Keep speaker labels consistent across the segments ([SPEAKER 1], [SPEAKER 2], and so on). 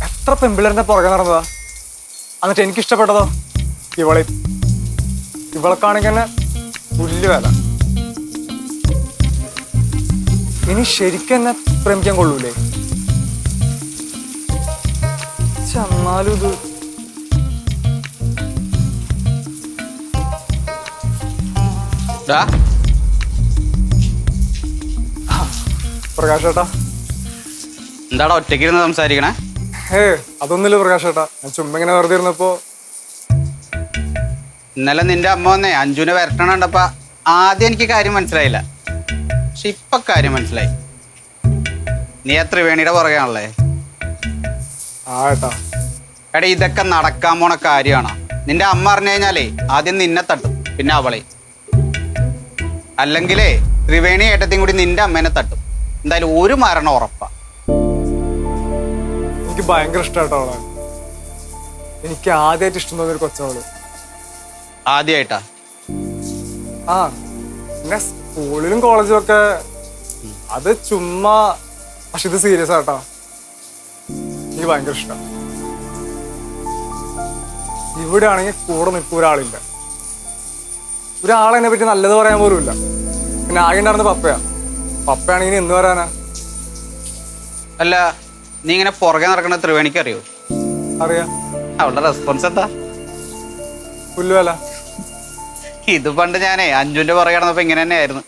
[SPEAKER 1] എത്ര പെമ്പിളറിന്റെ പുറകെ നടന്നതാ, എന്നിട്ട് എനിക്ക് ഇഷ്ടപ്പെട്ടതോ ഇവളെക്കാണെങ്കിൽ തന്നെ പുല്ല് വില. ഇനി ശരിക്കും എന്നെ പ്രേമിക്കാൻ കൊള്ളൂലേ? എന്നാലും ഇത് പ്രകാശ് ചേട്ടാ.
[SPEAKER 2] എന്താടാ ഒറ്റയ്ക്കിരുന്ന് സംസാരിക്കണേ?
[SPEAKER 1] അതൊന്നുമില്ല പ്രകാശ് ചേട്ടാ, ഞാൻ ചുമ്മാ ഇങ്ങനെ വെറുതെ ഇരുന്നപ്പോ.
[SPEAKER 2] ഇന്നലെ നിന്റെ അമ്മ വന്നേ അഞ്ജുനെ വരട്ടണുണ്ടപ്പ ആദ്യം എനിക്ക് കാര്യം മനസ്സിലായില്ല, പക്ഷെ ഇപ്പൊ കാര്യം മനസ്സിലായി. നീ ആ ത്രിവേണിയുടെ പുറകെയാണല്ലേ?
[SPEAKER 1] ഏട്ടാ
[SPEAKER 2] എടാ ഇതൊക്കെ നടക്കാൻ പോണ കാര്യമാണോ? നിന്റെ അമ്മ പറഞ്ഞു കഴിഞ്ഞാലേ ആദ്യം നിന്നെ തട്ടും, പിന്നെ അവളെ. അല്ലെങ്കിലേ ത്രിവേണി ഏട്ടത്തെയും കൂടി നിന്റെ അമ്മേനെ തട്ടും. എന്തായാലും ഒരു മരണം ഉറപ്പാ.
[SPEAKER 1] എനിക്ക് ഭയങ്കര ഇഷ്ടമായിട്ടോ അവളെ. എനിക്ക് ആദ്യമായിട്ട് ഇഷ്ടം തോന്നിയൊരു കൊച്ചവള്.
[SPEAKER 2] ആദ്യമായിട്ടാ?
[SPEAKER 1] പിന്നെ സ്കൂളിലും കോളേജിലും ഒക്കെ അത് ചുമ്മാ, പക്ഷെ ഇത് സീരിയസ് ആട്ടാ. എനിക്ക് ഭയങ്കര ഇഷ്ടം. ഇവിടെ ആണെങ്കിൽ കൂടെ നിൽക്കും ഒരാളില്ല, ഒരാളെന്നെ പറ്റി നല്ലത് പറയാൻ പോലും ഇല്ല. പിന്നെ ആകെ ഉണ്ടായിരുന്ന പപ്പയാണെങ്കിൽ എന്ത് പറയാനാ?
[SPEAKER 2] അല്ല നീ ഇങ്ങനെ പുറകെ നടക്കണ ത്രിവേണിക്ക് അറിയോ?
[SPEAKER 1] അറിയാം.
[SPEAKER 2] അവളുടെ റെസ്പോൺസ് എന്താ?
[SPEAKER 1] പുല്ലുവല.
[SPEAKER 2] ഇത് പണ്ട് ഞാനേ അഞ്ജുന്റെ പുറകെ നടന്നപ്പോ ഇങ്ങനെ തന്നെ ആയിരുന്നു.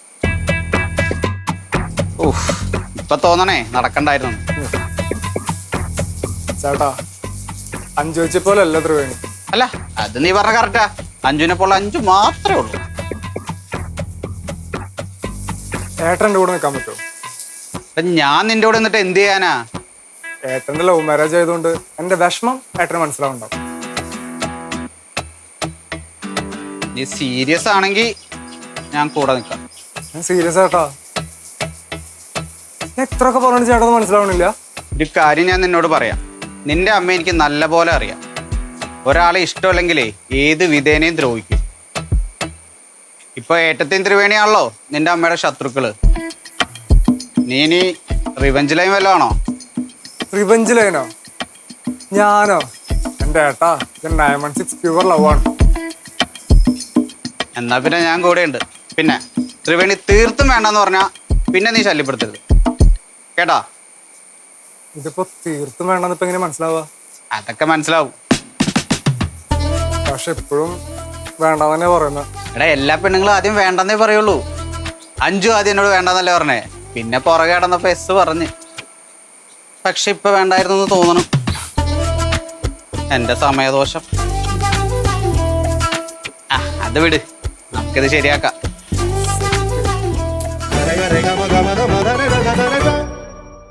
[SPEAKER 2] ഇപ്പൊ തോന്നണേ നടക്കണ്ടായിരുന്നു.
[SPEAKER 1] ചേട്ടാ അഞ്ചു വെച്ചപ്പോലല്ല ത്രിവേണി.
[SPEAKER 2] അല്ല അത് നീ പറഞ്ഞ കറക്റ്റാ. അഞ്ജുനെ പോലെ അഞ്ചു മാത്രമേ ഉള്ളൂ.
[SPEAKER 1] ഏട്ടൻ്റെ കൂടെ നിൽക്കാൻ പറ്റുമോ?
[SPEAKER 2] ഞാൻ നിന്റെ കൂടെ നിന്നിട്ട് എന്ത് ചെയ്യാനാ?
[SPEAKER 1] ഏട്ടൻ്റെ ലവ് മാരേജ് ആയതുകൊണ്ട് എന്റെ വിഷമം ഏട്ടന് മനസ്സിലാവുണ്ടാവും.
[SPEAKER 2] നീ സീരിയസ് ആണെങ്കിൽ ഞാൻ കൂടെ നിൽക്കാം.
[SPEAKER 1] ഞാൻ സീരിയസ് ആട്ടാ. എത്രയൊക്കെ പറഞ്ഞു ചേട്ടത് മനസ്സിലാവണില്ല.
[SPEAKER 2] ഒരു കാര്യം ഞാൻ നിന്നോട് പറയാം. നിന്റെ അമ്മ എനിക്ക് നല്ല പോലെ അറിയാം. ഒരാളെ ഇഷ്ടമല്ലെങ്കിലേ ഏത് വിധേനയും ദ്രോഹിക്കും. ഇപ്പൊ ഏട്ടത്തെയും ത്രിവേണിയാണല്ലോ നിന്റെ അമ്മയുടെ ശത്രുക്കള്. നീ ഇനി റിവെഞ്ച് ലൈൻ വല്ലതും ആണോ?
[SPEAKER 1] റിവെഞ്ച് ലൈനോ? ഞാനോ? എന്റെ ഏട്ടാ, ഇത് 916 പ്യുവർ ലവ് ആണ്.
[SPEAKER 2] എന്നാ പിന്നെ ഞാൻ കൂടെ ഉണ്ട്. പിന്നെ ത്രിവേണി തീർത്തും വേണ്ടെന്ന് പറഞ്ഞാ പിന്നെ നീ ശല്യപ്പെടുത്തരുത് കേട്ടാ.
[SPEAKER 1] ഇതിപ്പോ തീർത്തും വേണ്ടെന്ന് ഇപ്പൊ എങ്ങനെ മനസ്സിലാവുക?
[SPEAKER 2] അതൊക്കെ മനസ്സിലാവും.
[SPEAKER 1] പക്ഷെ എപ്പോഴും വേണ്ടെന്ന് തന്നെ പറയുന്നത്.
[SPEAKER 2] എടാ എല്ലാ പെണ്ണുങ്ങളും ആദ്യം വേണ്ടെന്നേ പറയുള്ളൂ. അഞ്ചു ആദ്യം എന്നോട് വേണ്ടെന്നല്ലേ പറഞ്ഞേ, പിന്നെ പുറകെ കിടന്നപ്പോ എസ് പറഞ്ഞ്. പക്ഷെ ഇപ്പൊ വേണ്ടായിരുന്നു എന്ന് തോന്നണം. എന്റെ സമയദോഷം. അത് വിട്, നമുക്കിത് ശരിയാക്കാം.